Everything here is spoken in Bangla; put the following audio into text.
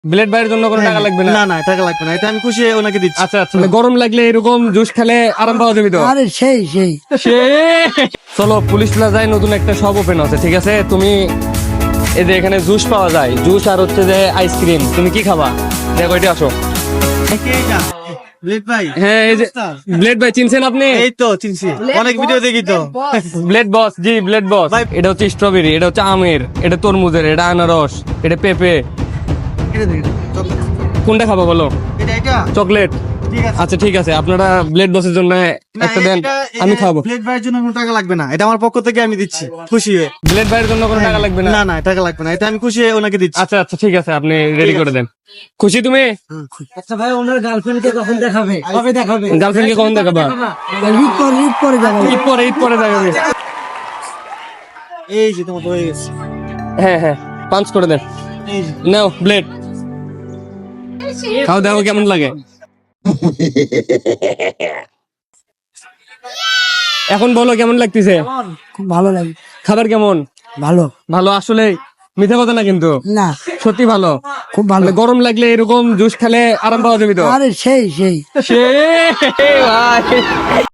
ব্লেড বাইরের জন্য কোনো টাকা লাগবে না? না না টাকা লাগবে না, এটা আমি খুশি হয়ে ওনাকে দিচ্ছি। আচ্ছা আচ্ছা, গরম লাগলে এরকম জুস খেলে আরাম পাওয়া যাবে তো? আরে সেই সেই চলো, পুলিশ প্লাজায় নতুন একটা শপ ওপেন আছে, ঠিক আছে? তুমি এই যে এখানে জুস পাওয়া যায়, জুস আর হচ্ছে যে আইসক্রিম। তুমি কি খাবা? দেখো এটা আসো। ব্লেড ভাই, হ্যাঁ, এই যে ব্লেড ভাই, চিনছেন আপনি? এই তো চিনছি, অনেক ভিডিও দেখি তো। ব্লেড বস, জি ব্লেড বস। ভাই। এটা হচ্ছে স্ট্রবেরি, এটা হচ্ছে আমের, এটা তরমুজের, এটা আনারস, এটা পেঁপে। কোনটা খাবো বলো? এটা চকলেট? ঠিক আছে। আচ্ছা ঠিক আছে, আপনারা ব্লেড বসের জন্য একটা দেন, আমি খাবো। ব্লেড ভাইয়ের জন্য কোনো টাকা লাগবে না, এটা আমার পক্ষ থেকে আমি দিচ্ছি খুশি হয়ে। ব্লেড ভাইয়ের জন্য কোনো টাকা লাগবে না? না না টাকা লাগবে না, এটা আমি খুশি হয়ে ওনাকে দিচ্ছি। আচ্ছা আচ্ছা ঠিক আছে, আপনি রেডি করে দেন। খুশি তুমি? আচ্ছা ভাই, ওনার গার্লফ্রেন্ডকে কখন দেখাবে? কবে দেখাবে? গার্লফ্রেন্ডকে কখন দেখাবা? ঈদ পরে যাবে। ঈদ পরে দেখাবে। এই যে তোমার তো হয়ে গেছে। হ্যাঁ হ্যাঁ, পাঞ্চ করে দেন। এই যে নাও ব্লেড, খাও, দেখো কেমন লাগে। এখন বলো কেমন লাগতেছে? খুব ভালো লাগে। খাবার কেমন? ভালো ভালো? আসলে মিথ্যা কথা না কিন্তু, না, সত্যি ভালো। খুব ভালো। গরম লাগলে এরকম জুস খেলে আরাম পাওয়া যাবে তো? আরে সেই সেই সে ভাই